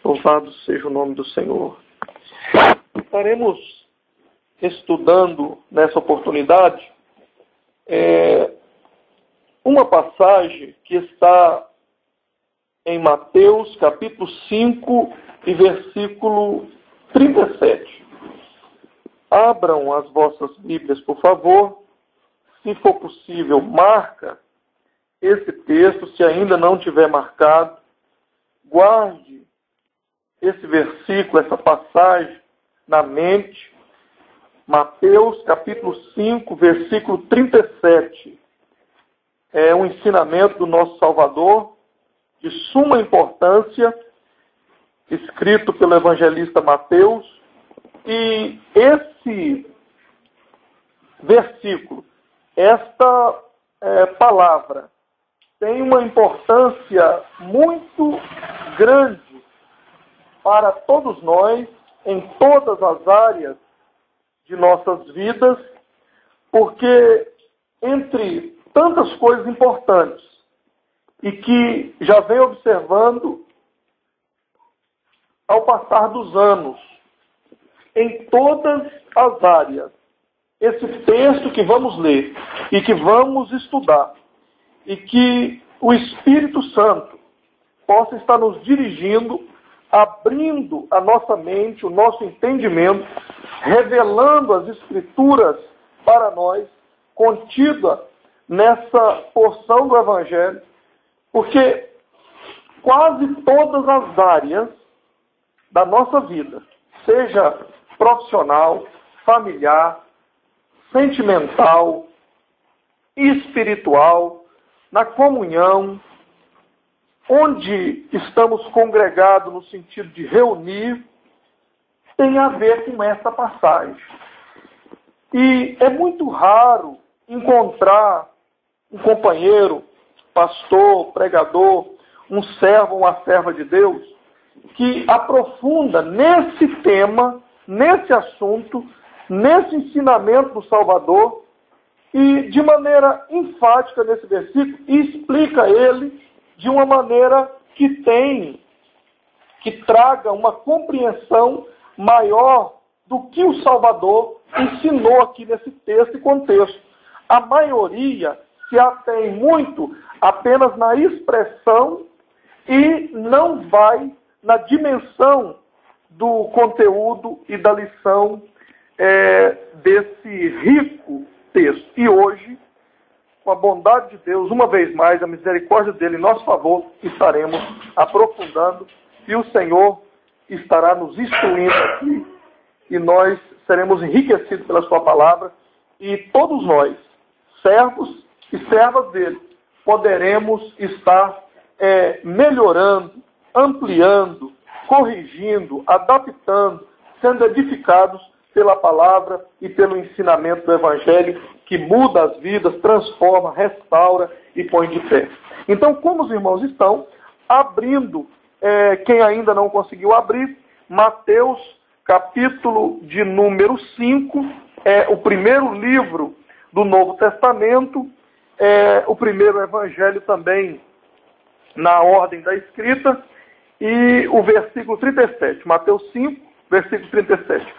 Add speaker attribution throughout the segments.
Speaker 1: Louvado seja o nome do Senhor. Estaremos estudando nessa oportunidade uma passagem que está em Mateus capítulo 5 e versículo 37. Abram as vossas Bíblias, por favor. Se for possível, marca esse texto, se ainda não tiver marcado. Guarde esse versículo, essa passagem na mente. Mateus capítulo 5, versículo 37. É um ensinamento do nosso Salvador, de suma importância, escrito pelo evangelista Mateus. E esse versículo, esta palavra, tem uma importância muito grande para todos nós, em todas as áreas de nossas vidas, porque entre tantas coisas importantes e que já vem observando ao passar dos anos, em todas as áreas, esse texto que vamos ler e que vamos estudar, e que o Espírito Santo possa estar nos dirigindo, abrindo a nossa mente, o nosso entendimento, revelando as Escrituras para nós, contida nessa porção do Evangelho, porque quase todas as áreas da nossa vida, seja profissional, familiar, sentimental, espiritual, na comunhão, onde estamos congregados no sentido de reunir, tem a ver com essa passagem. E é muito raro encontrar um companheiro, pastor, pregador, um servo, uma serva de Deus, que aprofunda nesse tema, nesse assunto, nesse ensinamento do Salvador, e de maneira enfática nesse versículo, e explica ele de uma maneira que traga uma compreensão maior do que o Salvador ensinou aqui nesse texto e contexto. A maioria se atém muito apenas na expressão e não vai na dimensão do conteúdo e da lição desse rico texto. E hoje, com a bondade de Deus, uma vez mais, a misericórdia dele em nosso favor, estaremos aprofundando e o Senhor estará nos instruindo aqui e nós seremos enriquecidos pela sua palavra e todos nós, servos e servas dele, poderemos estar melhorando, ampliando, corrigindo, adaptando, sendo edificados pela palavra e pelo ensinamento do Evangelho, que muda as vidas, transforma, restaura e põe de pé. Então, como os irmãos estão abrindo, quem ainda não conseguiu abrir, Mateus, capítulo de número 5, é o primeiro livro do Novo Testamento, o primeiro evangelho também na ordem da escrita, e o versículo 37, Mateus 5, versículo 37.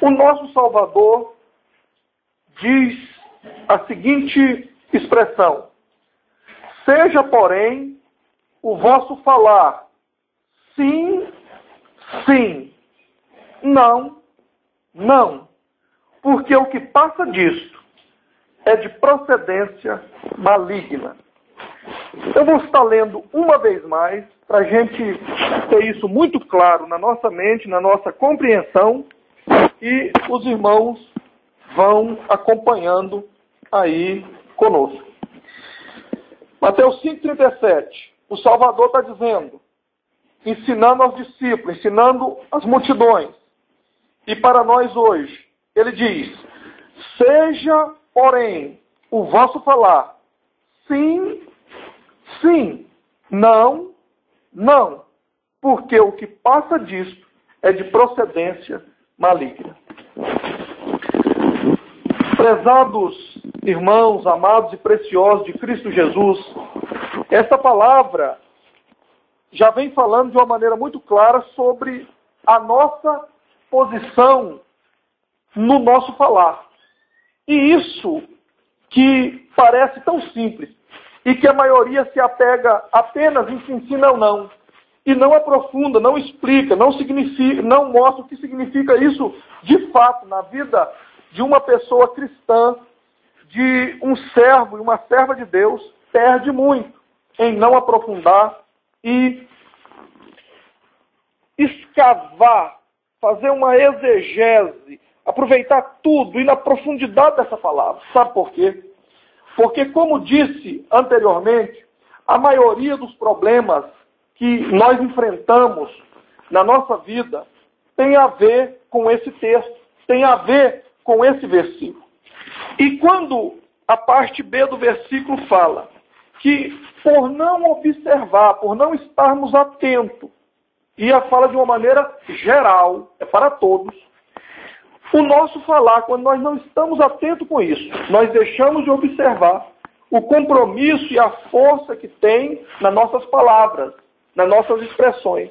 Speaker 1: O nosso Salvador diz a seguinte expressão: seja, porém, o vosso falar sim, sim, não, não, porque o que passa disto é de procedência maligna. Eu vou estar lendo uma vez mais, para a gente ter isso muito claro na nossa mente, na nossa compreensão, e os irmãos vão acompanhando aí conosco. Mateus 5,37. O Salvador está dizendo, ensinando aos discípulos, ensinando as multidões. E para nós hoje, ele diz: seja, porém, o vosso falar sim, sim, não, não, porque o que passa disto é de procedência maligna. Prezados irmãos, amados e preciosos de Cristo Jesus, essa palavra já vem falando de uma maneira muito clara sobre a nossa posição no nosso falar. E isso que parece tão simples, e que a maioria se apega apenas em se ensina ou não, e não aprofunda, não explica, não significa, não mostra o que significa isso de fato na vida de uma pessoa cristã, de um servo e uma serva de Deus, perde muito em não aprofundar e escavar, fazer uma exegese, aproveitar tudo e na profundidade dessa palavra. Sabe por quê? Porque, como disse anteriormente, a maioria dos problemas que nós enfrentamos na nossa vida tem a ver com esse texto, tem a ver com esse versículo. E quando a parte B do versículo fala que por não observar, por não estarmos atentos, e a fala de uma maneira geral, é para todos, o nosso falar, quando nós não estamos atentos com isso, nós deixamos de observar o compromisso e a força que tem nas nossas palavras, nas nossas expressões,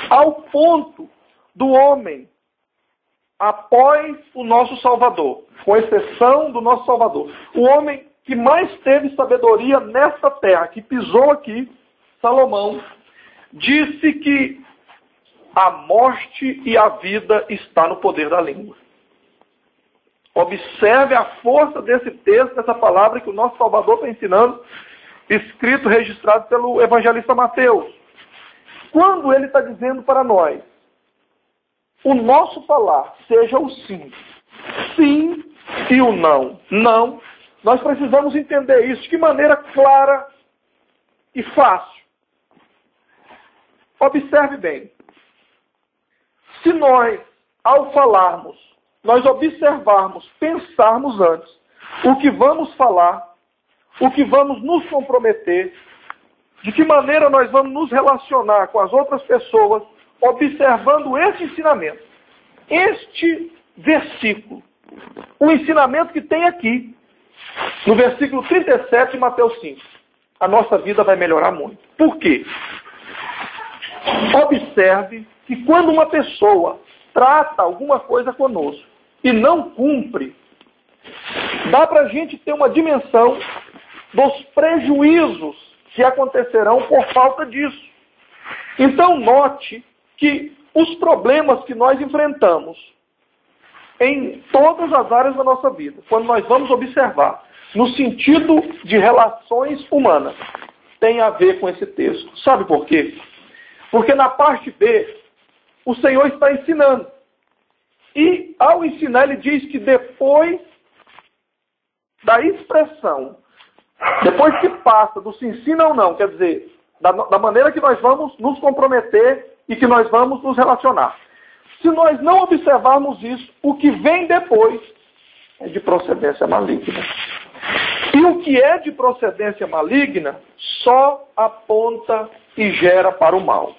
Speaker 1: ao ponto do homem, após o nosso Salvador, com exceção do nosso Salvador, o homem que mais teve sabedoria nesta terra, que pisou aqui, Salomão, disse que a morte e a vida está no poder da língua. Observe a força desse texto, dessa palavra que o nosso Salvador está ensinando, escrito, registrado pelo evangelista Mateus. Quando ele está dizendo para nós, o nosso falar seja o sim, sim e o não, não, nós precisamos entender isso de que maneira clara e fácil. Observe bem. Se nós, ao falarmos, nós observarmos, pensarmos antes o que vamos falar, o que vamos nos comprometer, de que maneira nós vamos nos relacionar com as outras pessoas, observando esse ensinamento, este versículo, o ensinamento que tem aqui, no versículo 37 de Mateus 5, a nossa vida vai melhorar muito. Por quê? Observe que quando uma pessoa trata alguma coisa conosco e não cumpre, dá para a gente ter uma dimensão dos prejuízos que acontecerão por falta disso. Então note que os problemas que nós enfrentamos em todas as áreas da nossa vida, quando nós vamos observar, no sentido de relações humanas, tem a ver com esse texto. Sabe por quê? Porque na parte B, o Senhor está ensinando. E ao ensinar, ele diz que depois da expressão, depois que passa do se ensina ou não, quer dizer, da maneira que nós vamos nos comprometer e que nós vamos nos relacionar. Se nós não observarmos isso, o que vem depois é de procedência maligna. E o que é de procedência maligna só aponta e gera para o mal.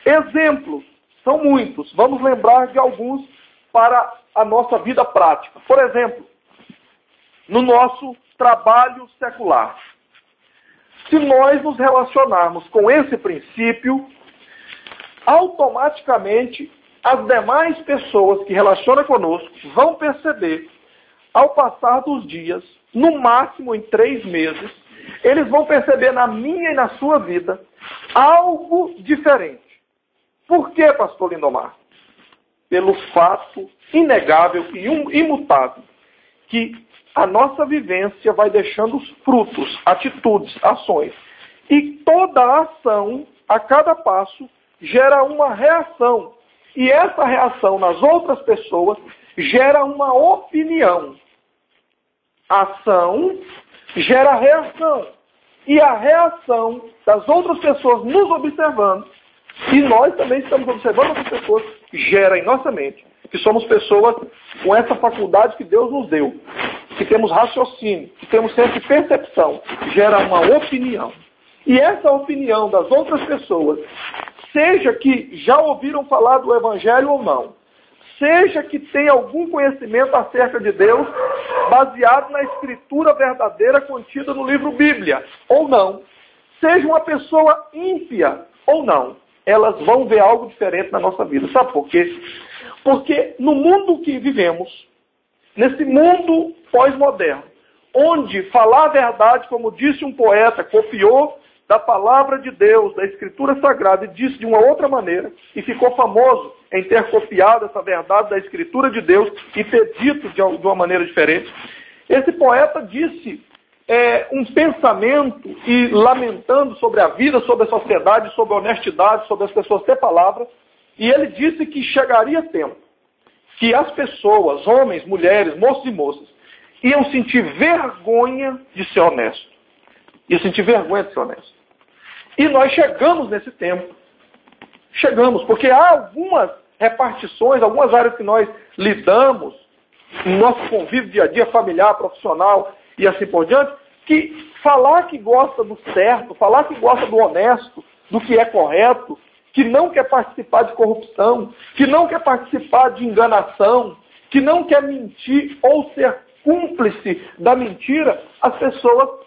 Speaker 1: Exemplos são muitos. Vamos lembrar de alguns para a nossa vida prática. Por exemplo, no nosso trabalho secular. Se nós nos relacionarmos com esse princípio, automaticamente as demais pessoas que relacionam conosco vão perceber, ao passar dos dias, no máximo em 3 meses, eles vão perceber na minha e na sua vida algo diferente. Por quê, pastor Lindomar? Pelo fato inegável e imutável que a nossa vivência vai deixando os frutos, atitudes, ações. E toda ação, a cada passo, gera uma reação. E essa reação nas outras pessoas gera uma opinião. Ação gera reação. E a reação das outras pessoas nos observando, e nós também estamos observando outras pessoas, gera em nossa mente, que somos pessoas com essa faculdade que Deus nos deu, que temos raciocínio, que temos senso de percepção, gera uma opinião. E essa opinião das outras pessoas, seja que já ouviram falar do Evangelho ou não, seja que tenha algum conhecimento acerca de Deus, baseado na Escritura verdadeira contida no livro Bíblia, ou não, seja uma pessoa ímpia ou não, elas vão ver algo diferente na nossa vida. Sabe por quê? Porque no mundo que vivemos, nesse mundo pós-moderno, onde falar a verdade, como disse um poeta, copiou da palavra de Deus, da Escritura Sagrada, e disse de uma outra maneira, e ficou famoso em ter copiado essa verdade da Escritura de Deus e ter dito de uma maneira diferente. Esse poeta disse um pensamento e lamentando sobre a vida, sobre a sociedade, sobre a honestidade, sobre as pessoas ter palavra, e ele disse que chegaria tempo que as pessoas, homens, mulheres, moços e moças, iam sentir vergonha de ser honesto. Iam sentir vergonha de ser honesto. E nós chegamos nesse tempo. Chegamos, porque há algumas repartições, algumas áreas que nós lidamos, no nosso convívio dia a dia, familiar, profissional e assim por diante, que falar que gosta do certo, falar que gosta do honesto, do que é correto, que não quer participar de corrupção, que não quer participar de enganação, que não quer mentir ou ser cúmplice da mentira, as pessoas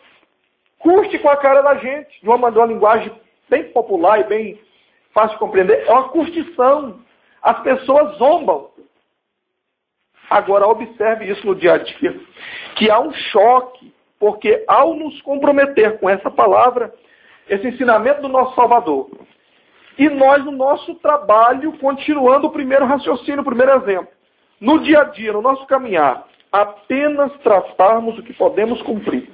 Speaker 1: curtem com a cara da gente, de uma linguagem bem popular e bem fácil de compreender. É uma curtição. As pessoas zombam. Agora, observe isso no dia a dia, que há um choque, porque ao nos comprometer com essa palavra, esse ensinamento do nosso Salvador, e nós, no nosso trabalho, continuando o primeiro raciocínio, o primeiro exemplo, no dia a dia, no nosso caminhar, apenas tratarmos o que podemos cumprir.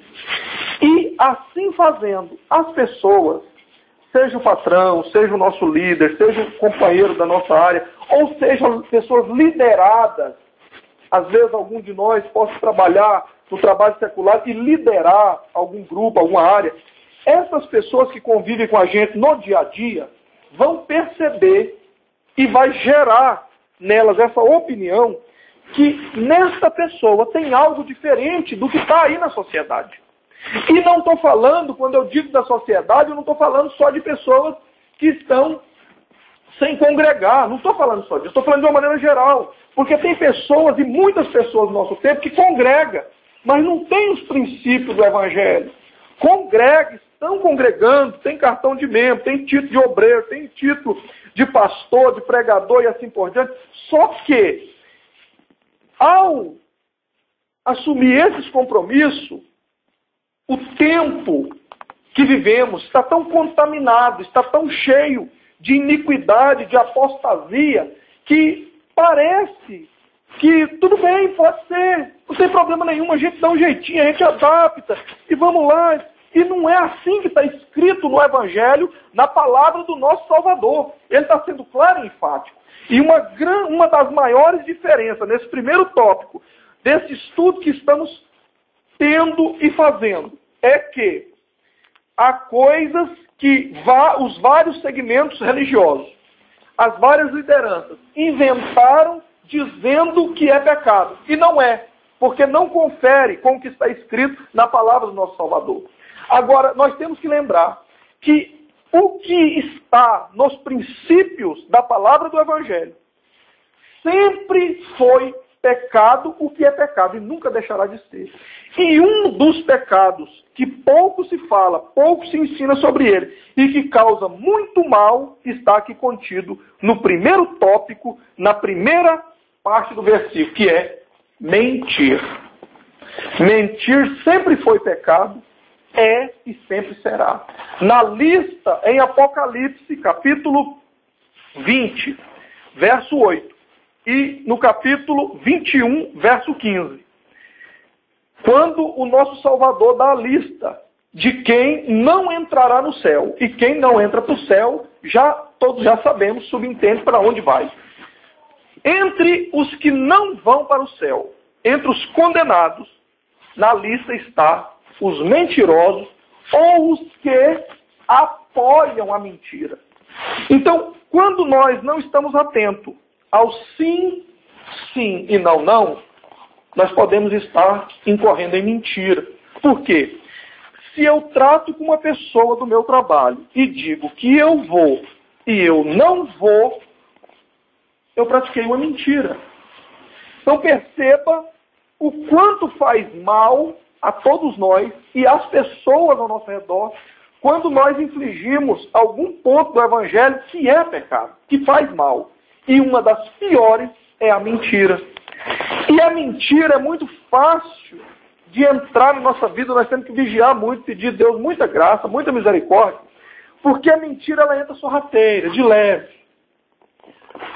Speaker 1: E, assim fazendo, as pessoas, seja o patrão, seja o nosso líder, seja o companheiro da nossa área, ou sejam pessoas lideradas, às vezes algum de nós possa trabalhar no trabalho secular e liderar algum grupo, alguma área, essas pessoas que convivem com a gente no dia a dia vão perceber e vai gerar nelas essa opinião que nesta pessoa tem algo diferente do que está aí na sociedade. E não estou falando, quando eu digo da sociedade, eu não estou falando só de pessoas que estão sem congregar. Não estou falando só disso, estou falando de uma maneira geral. Porque tem pessoas, e muitas pessoas no nosso tempo, que congregam, mas não tem os princípios do Evangelho. Congregam, estão congregando, tem cartão de membro, tem título de obreiro, tem título de pastor, de pregador e assim por diante. Só que, ao assumir esses compromissos, o tempo que vivemos está tão contaminado, está tão cheio de iniquidade, de apostasia, que parece que tudo bem, pode ser, não tem problema nenhum, a gente dá um jeitinho, a gente adapta, e vamos lá. E não é assim que está escrito no Evangelho, na palavra do nosso Salvador. Ele está sendo claro e enfático. E uma das maiores diferenças nesse primeiro tópico, desse estudo que estamos tendo e fazendo, é que há coisas que os vários segmentos religiosos, as várias lideranças, inventaram dizendo que é pecado. E não é, porque não confere com o que está escrito na palavra do nosso Salvador. Agora, nós temos que lembrar que o que está nos princípios da palavra do Evangelho sempre foi pecado, o que é pecado, e nunca deixará de ser. E um dos pecados que pouco se fala, pouco se ensina sobre ele, e que causa muito mal, está aqui contido no primeiro tópico, na primeira parte do versículo, que é mentir. Mentir sempre foi pecado, é e sempre será. Na lista, em Apocalipse, capítulo 20, verso 8, e no capítulo 21, verso 15, quando o nosso Salvador dá a lista de quem não entrará no céu, e quem não entra para o céu, todos já sabemos, subentende para onde vai. Entre os que não vão para o céu, entre os condenados, na lista está os mentirosos ou os que apoiam a mentira. Então, quando nós não estamos atentos ao sim, sim e não, não, nós podemos estar incorrendo em mentira. Por quê? Se eu trato com uma pessoa do meu trabalho e digo que eu vou e eu não vou, eu pratiquei uma mentira. Então perceba o quanto faz mal a todos nós e às pessoas ao nosso redor quando nós infligimos algum ponto do Evangelho que é pecado, que faz mal. E uma das piores é a mentira. E a mentira é muito fácil de entrar na nossa vida, nós temos que vigiar muito, pedir a Deus muita graça, muita misericórdia, porque a mentira ela entra sorrateira, de leve.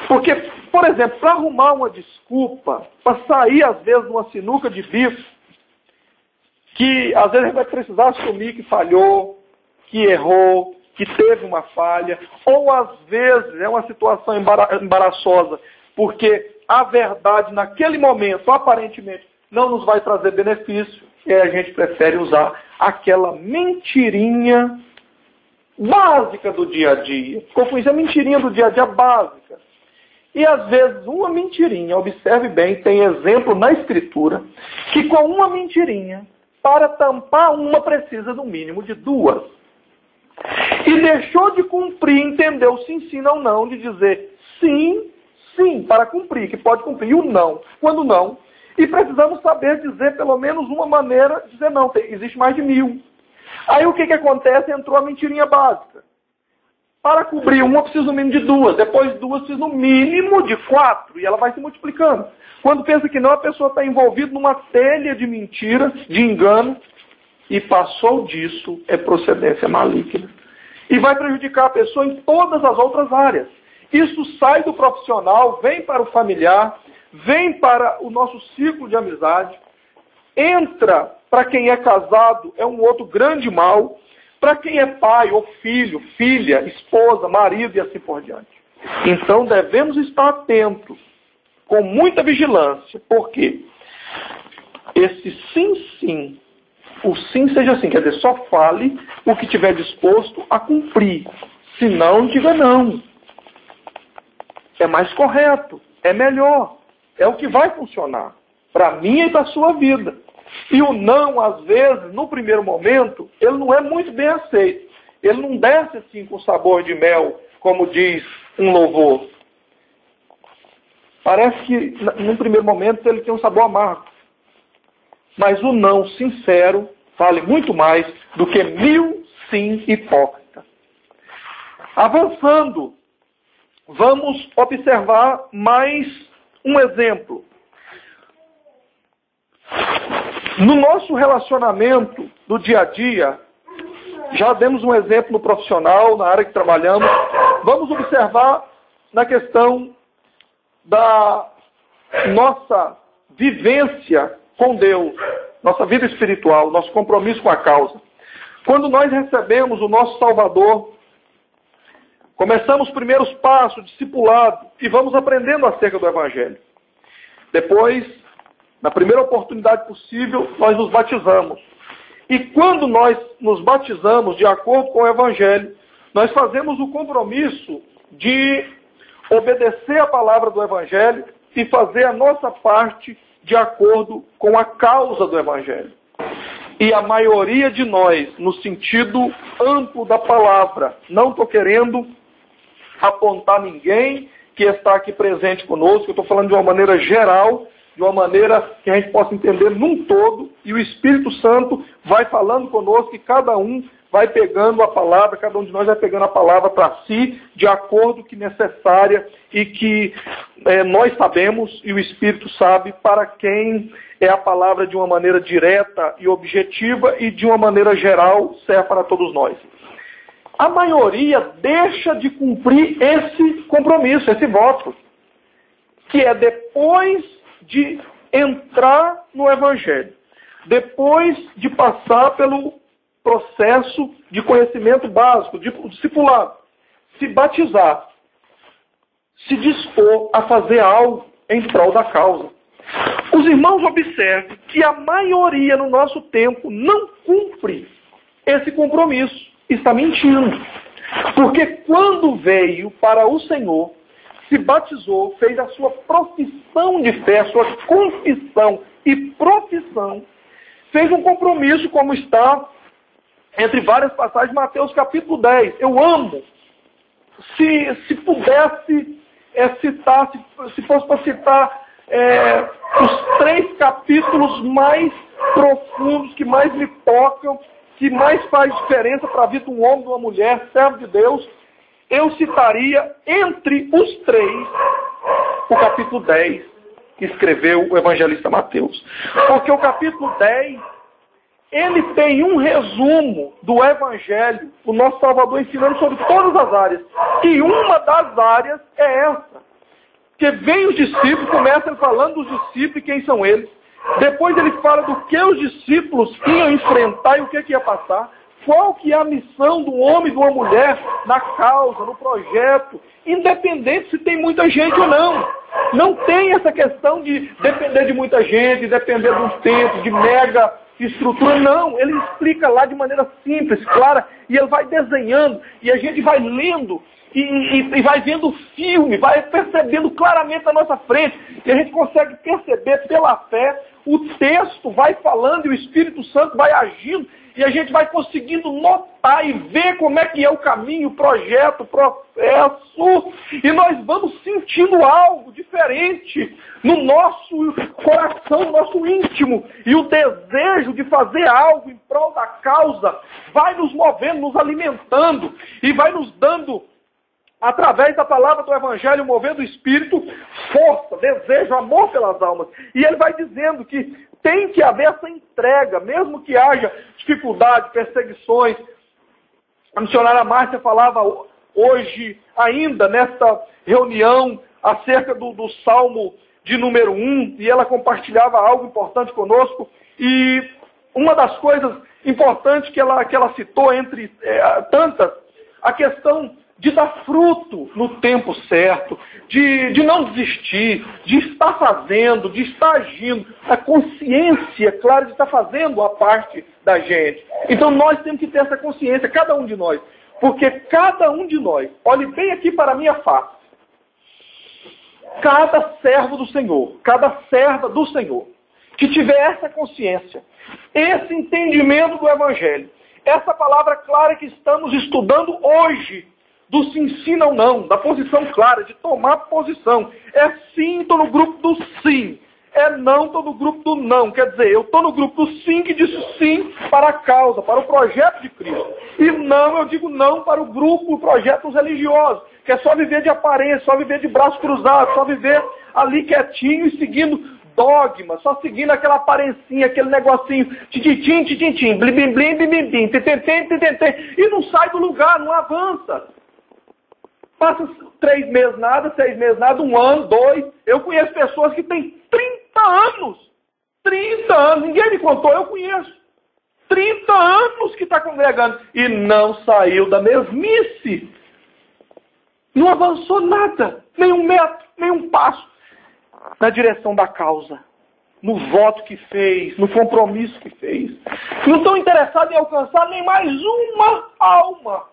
Speaker 1: Porque, por exemplo, para arrumar uma desculpa, para sair às vezes numa sinuca de bife, que às vezes a gente vai precisar assumir que falhou, que errou, que teve uma falha, ou às vezes é uma situação embaraçosa, porque a verdade naquele momento, aparentemente, não nos vai trazer benefício, e aí a gente prefere usar aquela mentirinha básica do dia a dia. Ficou com isso, a mentirinha do dia a dia básica. E às vezes uma mentirinha, observe bem, tem exemplo na Escritura, que com uma mentirinha, para tampar uma, precisa no mínimo de duas. E deixou de cumprir, entendeu sim, sim, não, não, de dizer sim, sim, para cumprir, que pode cumprir, e o não, quando não. E precisamos saber dizer pelo menos uma maneira de dizer não, existe mais de 1000. Aí o que acontece? Entrou a mentirinha básica. Para cobrir uma, precisa no mínimo de 2. Depois 2, precisa no mínimo de 4. E ela vai se multiplicando. Quando pensa que não, a pessoa está envolvida numa telha de mentira, de engano. E passou disso, é procedência maligna. E vai prejudicar a pessoa em todas as outras áreas. Isso sai do profissional, vem para o familiar, vem para o nosso ciclo de amizade. Entra, para quem é casado, é um outro grande mal. Para quem é pai ou filho, filha, esposa, marido e assim por diante. Então devemos estar atentos, com muita vigilância, porque esse sim, sim, o sim seja sim, quer dizer, só fale o que estiver disposto a cumprir. Se não, diga não. É mais correto, é melhor, é o que vai funcionar para mim e para a sua vida. E o não, às vezes, no primeiro momento, ele não é muito bem aceito. Ele não desce assim com sabor de mel, como diz um louvor. Parece que, num primeiro momento, ele tem um sabor amargo. Mas o não sincero vale muito mais do que 1000 sim hipócritas. Avançando, vamos observar mais um exemplo. No nosso relacionamento do dia a dia, já demos um exemplo no profissional, na área que trabalhamos. Vamos observar na questão da nossa vivência com Deus, nossa vida espiritual, nosso compromisso com a causa. Quando nós recebemos o nosso Salvador, começamos os primeiros passos, discipulado, e vamos aprendendo acerca do Evangelho. Depois, na primeira oportunidade possível, nós nos batizamos. E quando nós nos batizamos de acordo com o Evangelho, nós fazemos o compromisso de obedecer a palavra do Evangelho e fazer a nossa parte de acordo com a causa do Evangelho. E a maioria de nós, no sentido amplo da palavra, não estou querendo apontar ninguém que está aqui presente conosco, eu estou falando de uma maneira geral, de uma maneira que a gente possa entender num todo, e o Espírito Santo vai falando conosco e cada um vai pegando a palavra, cada um de nós vai pegando a palavra para si, de acordo que necessária e que nós sabemos e o Espírito sabe para quem é a palavra de uma maneira direta e objetiva e de uma maneira geral serve para todos nós. A maioria deixa de cumprir esse compromisso, esse voto, que é depois de entrar no Evangelho, depois de passar pelo processo de conhecimento básico, de discipulado, se batizar, se dispor a fazer algo em prol da causa. Os irmãos observem que a maioria no nosso tempo não cumpre esse compromisso, está mentindo. Porque quando veio para o Senhor, se batizou, fez a sua profissão de fé, a sua confissão e profissão, fez um compromisso, como está entre várias passagens, Mateus capítulo 10. Eu amo, se pudesse citar, se fosse para citar os 3 capítulos mais profundos, que mais me tocam, que mais faz diferença para a vida de um homem, de uma mulher, servo de Deus, eu citaria entre os três o capítulo 10, que escreveu o evangelista Mateus. Porque o capítulo 10, ele tem um resumo do evangelho, o nosso Salvador ensinando sobre todas as áreas. E uma das áreas é essa. Porque vem os discípulos, começam falando dos discípulos e quem são eles. Depois ele fala do que os discípulos iam enfrentar e o que ia passar. Qual que é a missão do homem e de uma mulher na causa, no projeto, independente se tem muita gente ou não. Não tem essa questão de depender de muita gente, depender de um templo, de mega estrutura, não. Ele explica lá de maneira simples, clara, e ele vai desenhando, e a gente vai lendo, e vai vendo o filme, vai percebendo claramente na nossa frente, e a gente consegue perceber pela fé, o texto vai falando e o Espírito Santo vai agindo, e a gente vai conseguindo notar e ver como é que é o caminho, o projeto, o processo, e nós vamos sentindo algo diferente no nosso coração, no nosso íntimo, e o desejo de fazer algo em prol da causa vai nos movendo, nos alimentando, e vai nos dando, através da palavra do Evangelho, movendo o Espírito, força, desejo, amor pelas almas. E ele vai dizendo que tem que haver essa entrega, mesmo que haja dificuldade, perseguições. A missionária Márcia falava hoje, ainda nesta reunião, acerca do Salmo de número 1, e ela compartilhava algo importante conosco. E uma das coisas importantes que ela citou, entre tantas, a questão de dar fruto no tempo certo, de não desistir, de estar fazendo, de estar agindo, a consciência, claro, de estar fazendo a parte da gente. Então nós temos que ter essa consciência, cada um de nós, porque cada um de nós, olhe bem aqui para a minha face, cada servo do Senhor, cada serva do Senhor, que tiver essa consciência, esse entendimento do Evangelho, essa palavra clara que estamos estudando hoje, do se ensina ou não, da posição clara, de tomar posição. É sim, estou no grupo do sim. É não, estou no grupo do não. Quer dizer, eu estou no grupo do sim, que diz sim para a causa, para o projeto de Cristo. E não, eu digo não para o grupo, projetos religiosos, que é só viver de aparência, só viver de braços cruzados, só viver ali quietinho e seguindo dogma, só seguindo aquela aparência, aquele negocinho, tititim, tititim, blim, blim, blim, blim, blim, titentem, e não sai do lugar, não avança. Passa 3 meses nada, 6 meses nada, 1 ano, 2. Eu conheço pessoas que têm 30 anos. 30 anos. Ninguém me contou, eu conheço. 30 anos que está congregando. E não saiu da mesmice. Não avançou nada. Nem 1 metro, nem 1 passo. Na direção da causa. No voto que fez, no compromisso que fez. Não estão interessados em alcançar nem mais uma alma.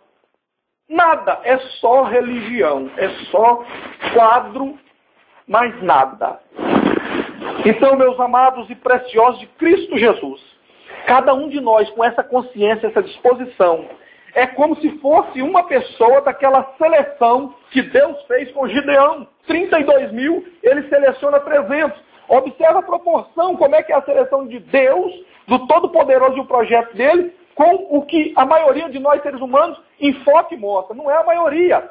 Speaker 1: Nada, é só religião, é só quadro, mais nada. Então, meus amados e preciosos de Cristo Jesus, cada um de nós com essa consciência, essa disposição, é como se fosse uma pessoa daquela seleção que Deus fez com Gideão. 32 mil, ele seleciona 300. Observa a proporção, como é que é a seleção de Deus, do Todo-Poderoso e o projeto dele, com o que a maioria de nós seres humanos enfoca e mostra. Não é a maioria.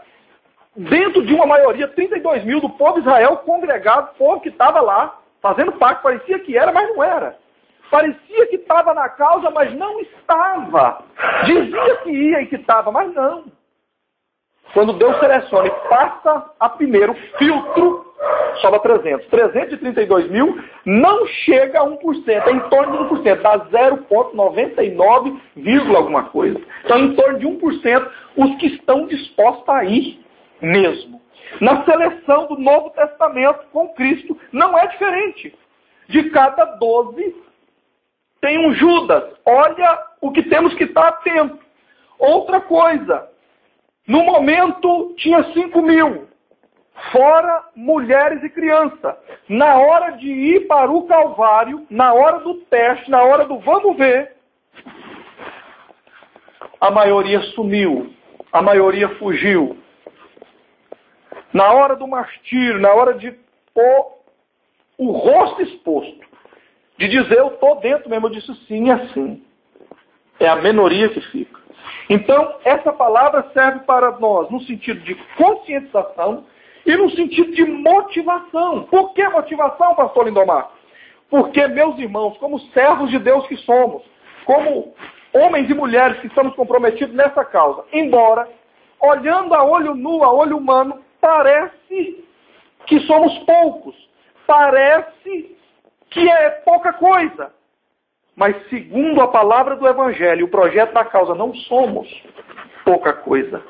Speaker 1: Dentro de uma maioria, 32 mil do povo de Israel congregado, povo que estava lá, fazendo parte, parecia que era, mas não era. Parecia que estava na causa, mas não estava. Dizia que ia e que estava, mas não. Quando Deus seleciona e passa a primeiro filtro, sobra 300. 332 mil não chega a 1%, é em torno de 1%, dá 0,99, alguma coisa. Então, em torno de 1%, os que estão dispostos a ir mesmo. Na seleção do Novo Testamento com Cristo, não é diferente. De cada 12, tem um Judas. Olha o que temos que estar atento. Outra coisa, no momento tinha 5 mil. Fora mulheres e crianças. Na hora de ir para o Calvário, na hora do teste, na hora do vamos ver, a maioria sumiu, a maioria fugiu. Na hora do martírio, na hora de pôr o rosto exposto, de dizer eu estou dentro mesmo, eu disse sim, assim. É a minoria que fica. Então, essa palavra serve para nós no sentido de conscientização e no sentido de motivação. Por que motivação, pastor Lindomar? Porque, meus irmãos, como servos de Deus que somos, como homens e mulheres que estamos comprometidos nessa causa, embora, olhando a olho nu, a olho humano, parece que somos poucos, parece que é pouca coisa. Mas segundo a palavra do Evangelho, o projeto da causa, não somos pouca coisa.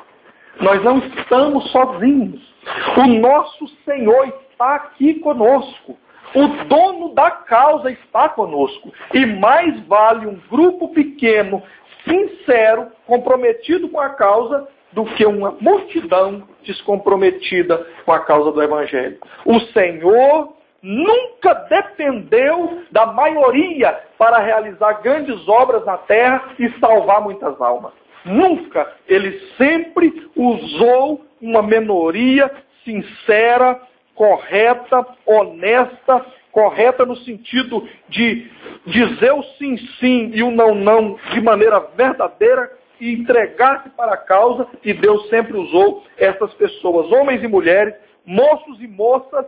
Speaker 1: Nós não estamos sozinhos. O nosso Senhor está aqui conosco. O dono da causa está conosco. E mais vale um grupo pequeno, sincero, comprometido com a causa, do que uma multidão descomprometida com a causa do Evangelho. O Senhor nunca dependeu da maioria para realizar grandes obras na terra e salvar muitas almas. Nunca. Ele sempre usou uma minoria sincera, correta, honesta, correta no sentido de dizer o sim, sim e o não, não de maneira verdadeira e entregar-se para a causa, e Deus sempre usou essas pessoas, homens e mulheres, moços e moças,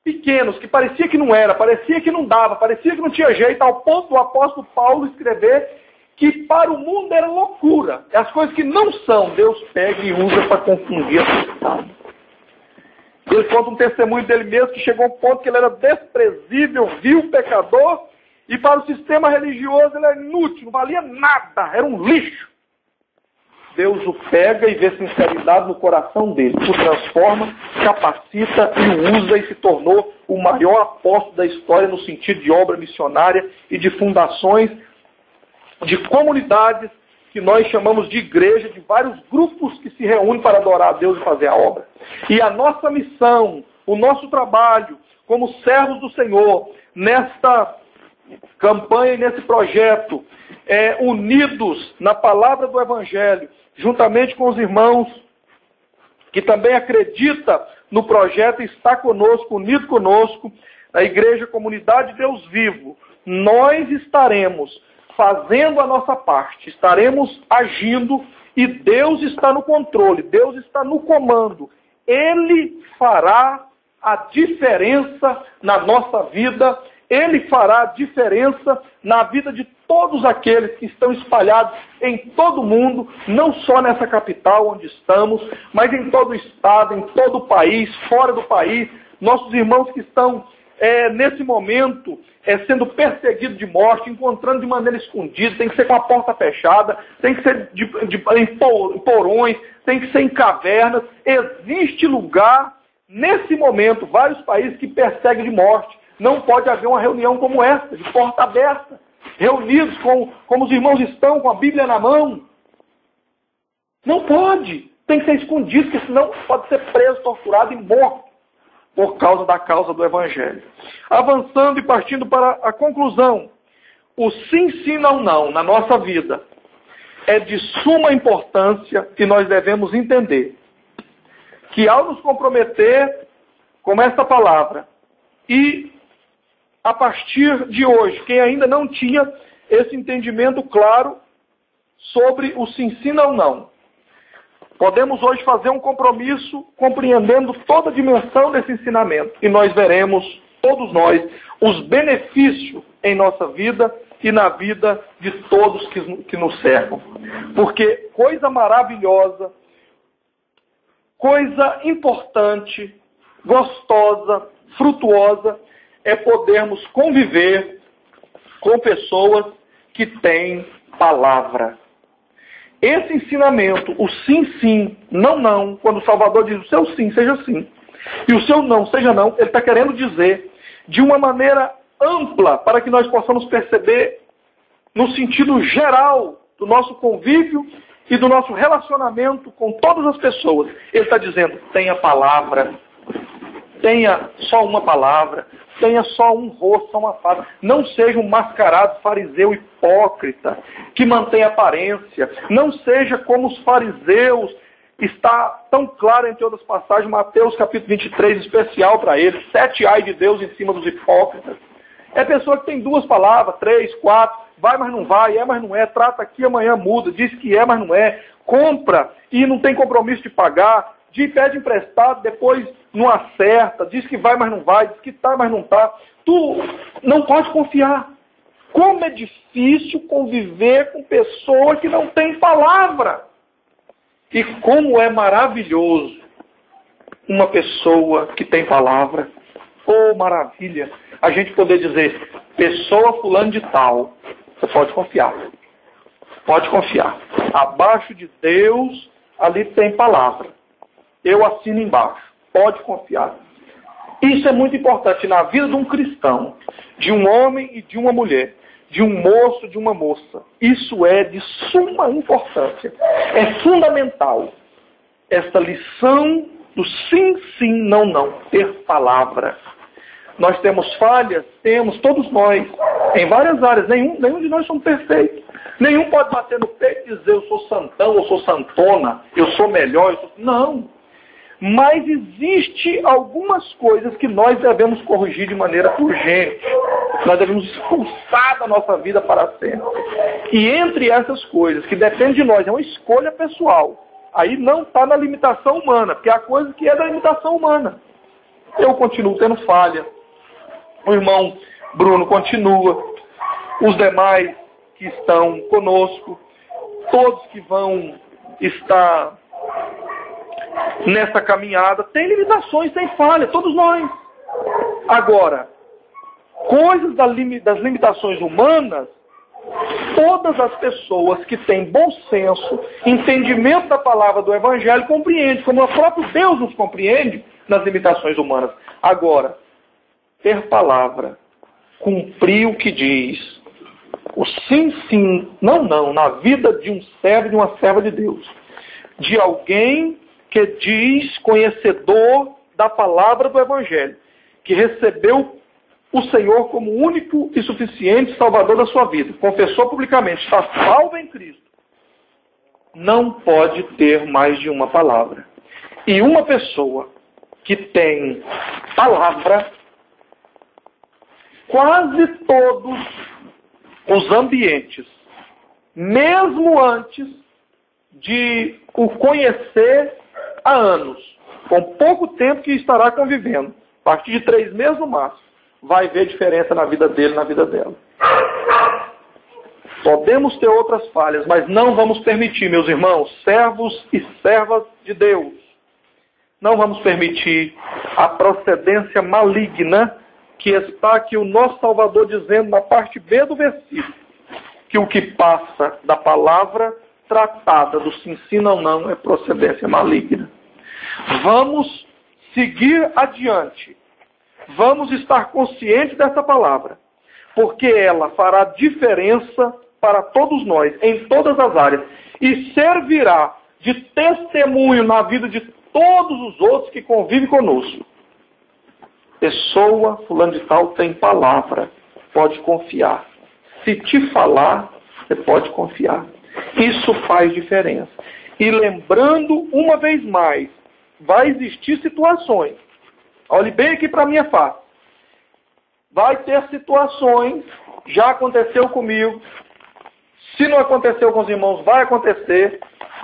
Speaker 1: pequenos, que parecia que não era, parecia que não dava, parecia que não tinha jeito, ao ponto do apóstolo Paulo escrever que para o mundo era loucura. As coisas que não são, Deus pega e usa para confundir a sociedade. Ele conta um testemunho dele mesmo, que chegou a um ponto que ele era desprezível, vil, pecador, e para o sistema religioso ele era inútil, não valia nada, era um lixo. Deus o pega e vê sinceridade no coração dele, o transforma, capacita e o usa e se tornou o maior apóstolo da história no sentido de obra missionária e de fundações de comunidades que nós chamamos de igreja, de vários grupos que se reúnem para adorar a Deus e fazer a obra. E a nossa missão, o nosso trabalho como servos do Senhor, nesta campanha e nesse projeto, unidos na palavra do Evangelho, juntamente com os irmãos que também acreditam no projeto e está conosco, unido conosco, a Igreja Comunidade Deus Vivo, nós estaremos fazendo a nossa parte, estaremos agindo e Deus está no controle, Deus está no comando. Ele fará a diferença na nossa vida, Ele fará a diferença na vida de todos aqueles que estão espalhados em todo o mundo, não só nessa capital onde estamos, mas em todo o estado, em todo o país, fora do país. Nossos irmãos que estão nesse momento sendo perseguidos de morte, encontrando de maneira escondida, tem que ser com a porta fechada, tem que ser em porões, tem que ser em cavernas. Existe lugar, nesse momento, vários países que perseguem de morte. Não pode haver uma reunião como essa, de porta aberta, reunidos como os irmãos estão, com a Bíblia na mão. Não pode. Tem que ser escondido, porque senão pode ser preso, torturado e morto por causa da causa do Evangelho. Avançando e partindo para a conclusão, o sim, sim, não, não, na nossa vida, é de suma importância que nós devemos entender que ao nos comprometer com esta palavra e a partir de hoje, quem ainda não tinha esse entendimento claro sobre o sim, sim, não, não, podemos hoje fazer um compromisso compreendendo toda a dimensão desse ensinamento. E nós veremos, todos nós, os benefícios em nossa vida e na vida de todos que nos cercam. Porque coisa maravilhosa, coisa importante, gostosa, frutuosa, é podermos conviver com pessoas que têm palavra. Esse ensinamento, o sim, sim, não, não, quando o Salvador diz o seu sim, seja sim, e o seu não, seja não, ele está querendo dizer de uma maneira ampla, para que nós possamos perceber no sentido geral do nosso convívio e do nosso relacionamento com todas as pessoas. Ele está dizendo, tenha palavra, tenha só uma palavra, tenha só um rosto, só uma face. Não seja um mascarado fariseu hipócrita, que mantém aparência. Não seja como os fariseus, está tão claro entre outras passagens, Mateus capítulo 23, especial para eles, 7 ai de Deus em cima dos hipócritas. É pessoa que tem 2 palavras, 3, 4, vai, mas não vai, é, mas não é, trata aqui, amanhã muda, diz que é, mas não é, compra e não tem compromisso de pagar, pede emprestado, depois não acerta, diz que vai, mas não vai, diz que tá, mas não tá. Tu não pode confiar. Como é difícil conviver com pessoa que não tem palavra. E como é maravilhoso uma pessoa que tem palavra. Oh, maravilha! A gente poder dizer, pessoa fulano de tal, você pode confiar. Pode confiar. Abaixo de Deus, ali tem palavra. Eu assino embaixo. Pode confiar. Isso é muito importante na vida de um cristão, de um homem e de uma mulher, de um moço e de uma moça. Isso é de suma importância. É fundamental. Esta lição do sim, sim, não, não. Ter palavra. Nós temos falhas? Temos, todos nós. Em várias áreas. Nenhum de nós somos perfeitos. Nenhum pode bater no peito e dizer eu sou santão, eu sou santona, eu sou melhor. Não. Mas existe algumas coisas que nós devemos corrigir de maneira urgente. Nós devemos expulsar da nossa vida para sempre. E entre essas coisas, que dependem de nós, é uma escolha pessoal. Aí não está na limitação humana, porque há coisa que é da limitação humana. Eu continuo tendo falha. O irmão Bruno continua. Os demais que estão conosco. Todos que vão estar nessa caminhada, tem limitações, tem falha, todos nós. Agora, coisas das limitações humanas, todas as pessoas que têm bom senso, entendimento da palavra do Evangelho, compreendem, como o próprio Deus nos compreende nas limitações humanas. Agora, ter palavra, cumprir o que diz, o sim, sim, não, não, na vida de um servo e de uma serva de Deus, de alguém que diz conhecedor da palavra do Evangelho, que recebeu o Senhor como único e suficiente Salvador da sua vida, confessou publicamente, está salvo em Cristo, não pode ter mais de uma palavra. E uma pessoa que tem palavra, quase todos os ambientes, mesmo antes de o conhecer há anos, com pouco tempo que estará convivendo, a partir de 3 meses no máximo, vai ver diferença na vida dele, na vida dela. Podemos ter outras falhas, mas não vamos permitir, meus irmãos, servos e servas de Deus, não vamos permitir a procedência maligna que está aqui o nosso Salvador dizendo na parte B do versículo, que o que passa da palavra tratada do sim, sim, não, não é procedência maligna. Vamos seguir adiante. Vamos estar conscientes dessa palavra, porque ela fará diferença para todos nós, em todas as áreas, e servirá de testemunho na vida de todos os outros que convivem conosco. Pessoa fulano de tal tem palavra, pode confiar. Se te falar, você pode confiar. Isso faz diferença. E lembrando uma vez mais, vai existir situações. Olhe bem aqui para a minha face. Vai ter situações, já aconteceu comigo. Se não aconteceu com os irmãos, vai acontecer.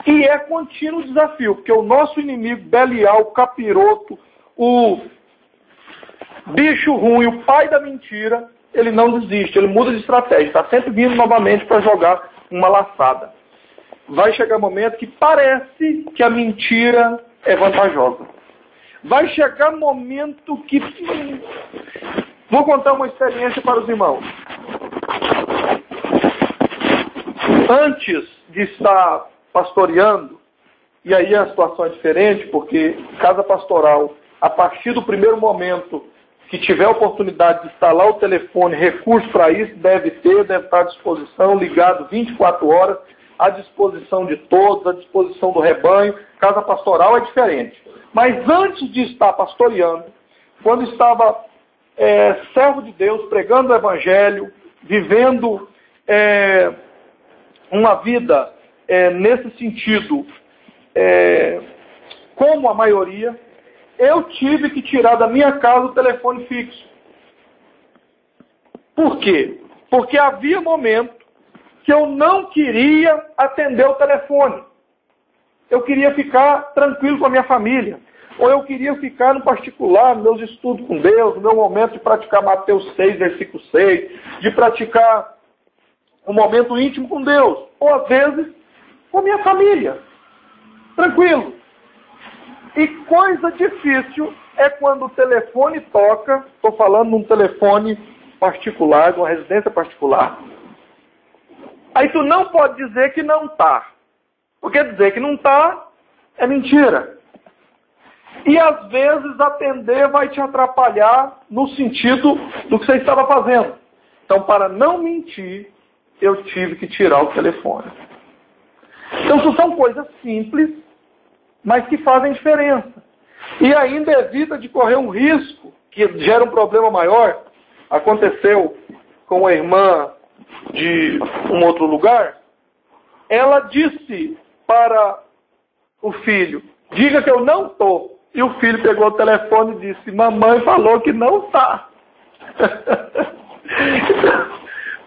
Speaker 1: E é contínuo desafio, porque o nosso inimigo Belial, o capiroto, o bicho ruim, o pai da mentira, ele não desiste, ele muda de estratégia. Está sempre vindo novamente para jogar uma laçada. Vai chegar um momento que parece que a mentira é vantajosa. Vai chegar um momento que... Vou contar uma experiência para os irmãos. Antes de estar pastoreando, e aí a situação é diferente, porque casa pastoral, a partir do primeiro momento que tiver a oportunidade de instalar o telefone, recurso para isso, deve estar à disposição, ligado 24 horas, à disposição de todos, à disposição do rebanho. Casa pastoral é diferente. Mas antes de estar pastoreando, quando estava servo de Deus, pregando o Evangelho, vivendo uma vida nesse sentido, como a maioria, eu tive que tirar da minha casa o telefone fixo. Por quê? Porque havia momento que eu não queria atender o telefone. Eu queria ficar tranquilo com a minha família. Ou eu queria ficar no particular, nos meus estudos com Deus, no meu momento de praticar Mateus 6, versículo 6, de praticar um momento íntimo com Deus. Ou às vezes, com a minha família. Tranquilo. E coisa difícil é quando o telefone toca, estou falando num telefone particular, de uma residência particular. Aí tu não pode dizer que não está. Porque dizer que não está é mentira. E às vezes atender vai te atrapalhar no sentido do que você estava fazendo. Então, para não mentir, eu tive que tirar o telefone. Então, isso são coisas simples, mas que fazem diferença. E ainda evita de correr um risco que gera um problema maior. Aconteceu com a irmã de um outro lugar. Ela disse para o filho, diga que eu não estou. E o filho pegou o telefone e disse, mamãe falou que não está.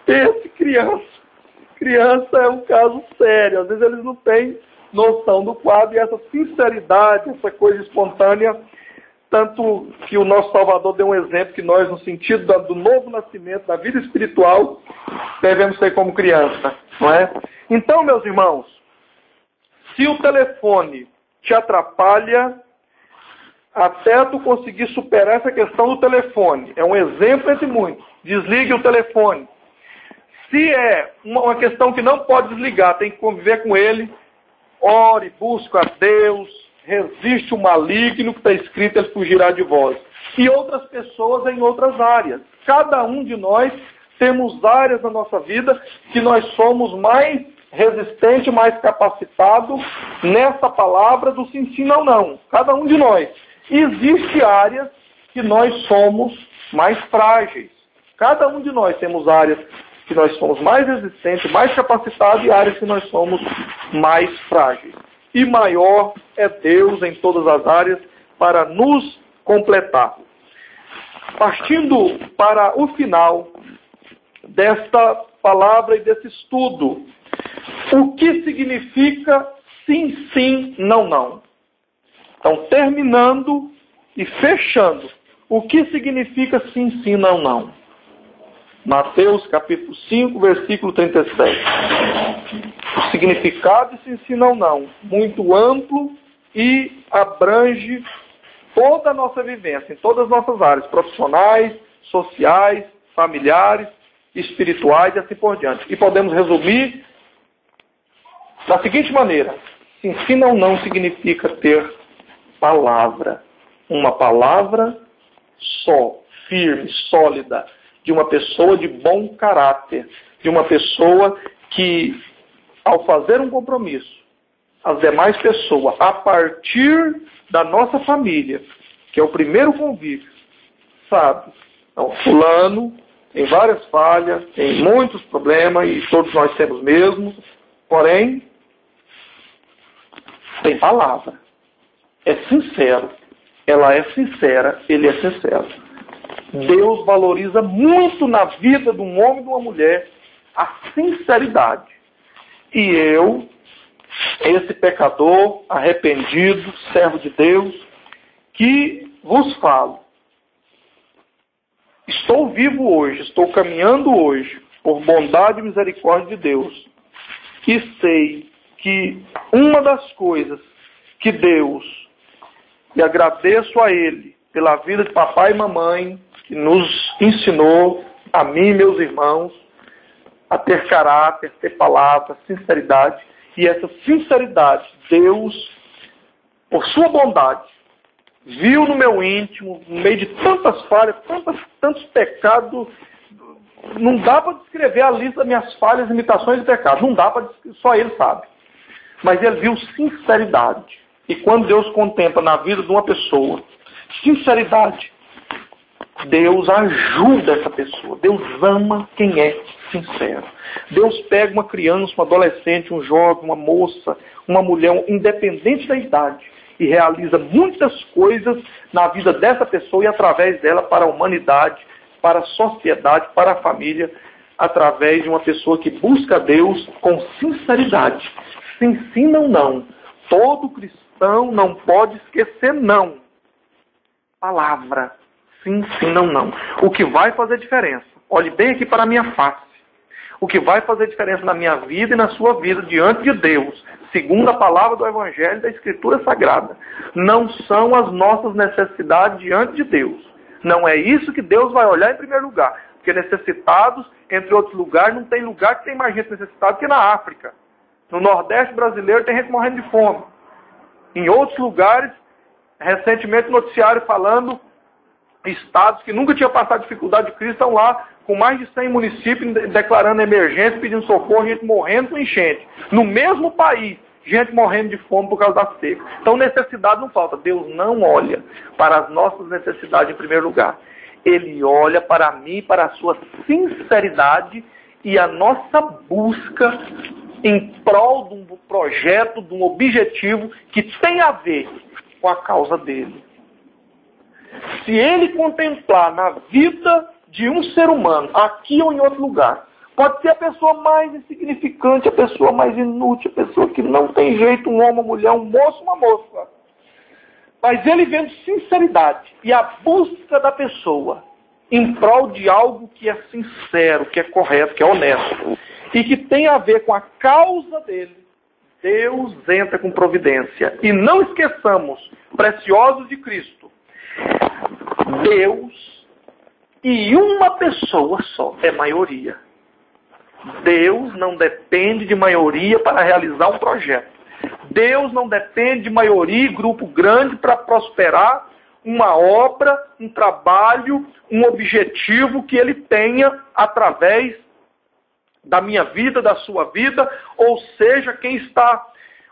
Speaker 1: Pense, criança. Criança é um caso sério. Às vezes eles não têm noção do quadro e essa sinceridade, essa coisa espontânea, tanto que o nosso Salvador deu um exemplo que nós, no sentido do novo nascimento, da vida espiritual, devemos ser como criança, não é? Então, meus irmãos, se o telefone te atrapalha, até tu conseguir superar essa questão do telefone, é um exemplo entre muitos, desligue o telefone. Se é uma questão que não pode desligar, tem que conviver com ele, ore, busca a Deus, resiste o maligno, que está escrito, ele fugirá de vós. E outras pessoas em outras áreas. Cada um de nós temos áreas na nossa vida que nós somos mais resistente, mais capacitado nessa palavra do sim, sim, não, não. Cada um de nós. Existem áreas que nós somos mais frágeis. Cada um de nós temos áreas que nós somos mais resistentes, mais capacitados e áreas que nós somos mais frágeis. E maior é Deus em todas as áreas para nos completar. Partindo para o final desta palavra e desse estudo, o que significa sim, sim, não, não? Então, terminando e fechando, o que significa sim, sim, não, não? Mateus capítulo 5, versículo 37. O significado de sim, sim, não, não, muito amplo e abrange toda a nossa vivência, em todas as nossas áreas, profissionais, sociais, familiares, espirituais e assim por diante. E podemos resumir da seguinte maneira: sim, sim, não, não significa ter palavra. Uma palavra só, firme, sólida, de uma pessoa de bom caráter, de uma pessoa que, ao fazer um compromisso, as demais pessoas, a partir da nossa família, que é o primeiro convívio, sabe? Então, fulano tem várias falhas, tem muitos problemas, e todos nós temos mesmo, porém, tem palavra. É sincero. Ela é sincera, ele é sincero. Deus valoriza muito na vida de um homem e de uma mulher a sinceridade. E eu, esse pecador, arrependido, servo de Deus, que vos falo, estou vivo hoje, estou caminhando hoje, por bondade e misericórdia de Deus, e sei que uma das coisas que Deus, e agradeço a Ele pela vida de papai e mamãe, que nos ensinou, a mim e meus irmãos, a ter caráter, ter palavra, sinceridade. E essa sinceridade, Deus, por sua bondade, viu no meu íntimo, no meio de tantas falhas, tantos pecados. Não dá para descrever a lista das minhas falhas, imitações e pecados. Não dá para descrever, só Ele sabe. Mas Ele viu sinceridade. E quando Deus contempla na vida de uma pessoa sinceridade, Deus ajuda essa pessoa. Deus ama quem é sincero. Deus pega uma criança, um adolescente, um jovem, uma moça, uma mulher, independente da idade, e realiza muitas coisas na vida dessa pessoa e através dela para a humanidade, para a sociedade, para a família, através de uma pessoa que busca Deus com sinceridade. Sim, sim, não, não. Todo cristão não pode esquecer não. Palavra. Sim, sim, não, não. O que vai fazer diferença, olhe bem aqui para a minha face, o que vai fazer diferença na minha vida e na sua vida diante de Deus, segundo a palavra do Evangelho e da Escritura Sagrada, não são as nossas necessidades diante de Deus. Não é isso que Deus vai olhar em primeiro lugar. Porque necessitados, entre outros lugares, não tem lugar que tem mais gente necessitada que na África. No Nordeste brasileiro tem gente morrendo de fome. Em outros lugares, recentemente noticiário falando, estados que nunca tinham passado dificuldade de crise estão lá com mais de 100 municípios declarando emergência, pedindo socorro, gente morrendo com enchente. No mesmo país, gente morrendo de fome por causa da seca. Então necessidade não falta. Deus não olha para as nossas necessidades em primeiro lugar. Ele olha para mim, para a sua sinceridade e a nossa busca em prol de um projeto, de um objetivo que tem a ver com a causa dele. Se ele contemplar na vida de um ser humano, aqui ou em outro lugar, pode ser a pessoa mais insignificante, a pessoa mais inútil, a pessoa que não tem jeito, um homem, uma mulher, um moço, uma moça. Mas ele vendo sinceridade e a busca da pessoa em prol de algo que é sincero, que é correto, que é honesto, e que tem a ver com a causa dele, Deus entra com providência. E não esqueçamos, preciosos de Cristo, Deus e uma pessoa só é maioria. Deus não depende de maioria para realizar um projeto. Deus não depende de maioria e grupo grande para prosperar uma obra, um trabalho, um objetivo que ele tenha através da minha vida, da sua vida, ou seja, quem está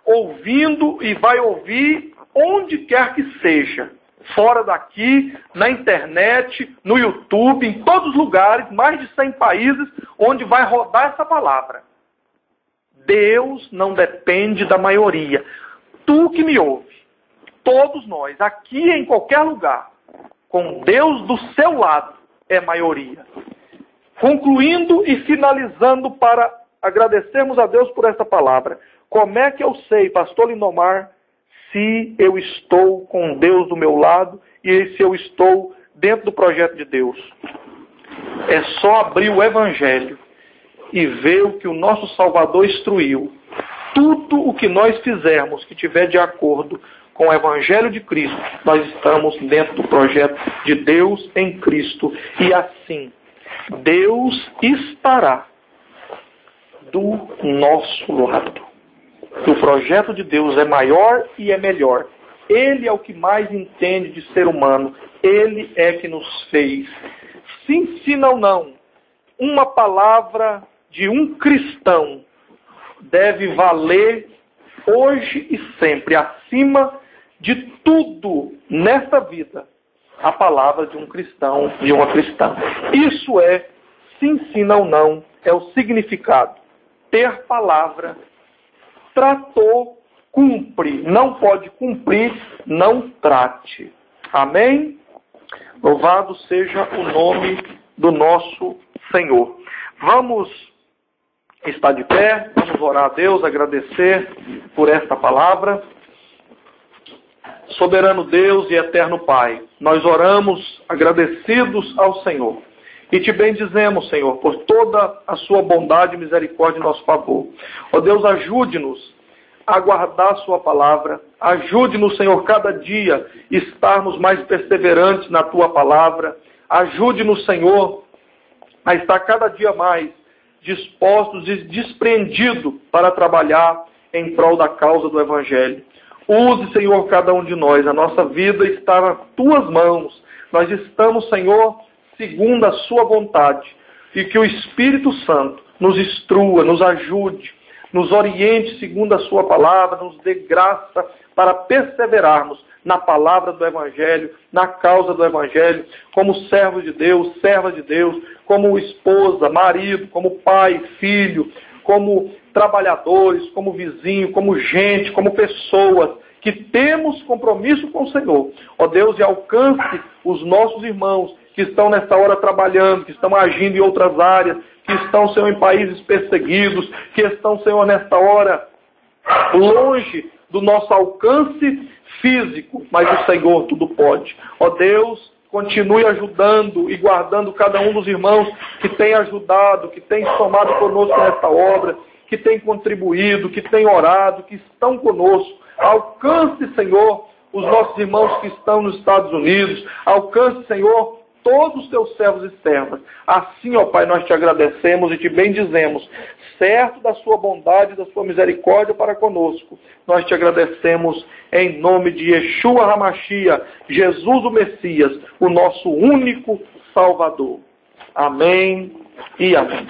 Speaker 1: ouvindo e vai ouvir onde quer que seja. Fora daqui, na internet, no YouTube, em todos os lugares, mais de 100 países, onde vai rodar essa palavra. Deus não depende da maioria. Tu que me ouve, todos nós, aqui em qualquer lugar, com Deus do seu lado, é maioria. Concluindo e finalizando para agradecermos a Deus por essa palavra. Como é que eu sei, pastor Lindomar, se eu estou com Deus do meu lado e se eu estou dentro do projeto de Deus? É só abrir o Evangelho e ver o que o nosso Salvador instruiu. Tudo o que nós fizermos que tiver de acordo com o Evangelho de Cristo, nós estamos dentro do projeto de Deus em Cristo. E assim, Deus estará do nosso lado. O projeto de Deus é maior e é melhor. Ele é o que mais entende de ser humano. Ele é que nos fez. Sim, sim, não, não. Uma palavra de um cristão deve valer hoje e sempre, acima de tudo nesta vida, a palavra de um cristão, de uma cristã. Isso é, sim, sim, não, não, é o significado. Ter palavra, tratou, cumpre. Não pode cumprir, não trate. Amém? Louvado seja o nome do nosso Senhor. Vamos estar de pé, vamos orar a Deus, agradecer por esta palavra. Soberano Deus e eterno Pai, nós oramos agradecidos ao Senhor. E te bendizemos, Senhor, por toda a sua bondade e misericórdia em nosso favor. Ó Deus, ajude-nos a guardar a sua palavra. Ajude-nos, Senhor, cada dia estarmos mais perseverantes na tua palavra. Ajude-nos, Senhor, a estar cada dia mais dispostos e despreendidos para trabalhar em prol da causa do Evangelho. Use, Senhor, cada um de nós. A nossa vida está nas tuas mãos. Nós estamos, Senhor, segundo a sua vontade. E que o Espírito Santo nos instrua, nos ajude, nos oriente segundo a sua palavra, nos dê graça para perseverarmos na palavra do Evangelho, na causa do Evangelho, como servo de Deus, serva de Deus, como esposa, marido, como pai, filho, como trabalhadores, como vizinho, como gente, como pessoas que temos compromisso com o Senhor. Ó Deus, e alcance os nossos irmãos que estão nessa hora trabalhando, que estão agindo em outras áreas, que estão, Senhor, em países perseguidos, que estão, Senhor, nessa hora longe do nosso alcance físico, mas o Senhor tudo pode. Ó Deus, continue ajudando e guardando cada um dos irmãos que tem ajudado, que tem somado conosco nesta obra, que tem contribuído, que tem orado, que estão conosco. Alcance, Senhor, os nossos irmãos que estão nos Estados Unidos. Alcance, Senhor, todos os teus servos e servas. Assim, ó Pai, nós te agradecemos e te bendizemos, certo da sua bondade e da sua misericórdia para conosco. Nós te agradecemos em nome de Yeshua HaMashiach, Jesus o Messias, o nosso único Salvador. Amém e amém.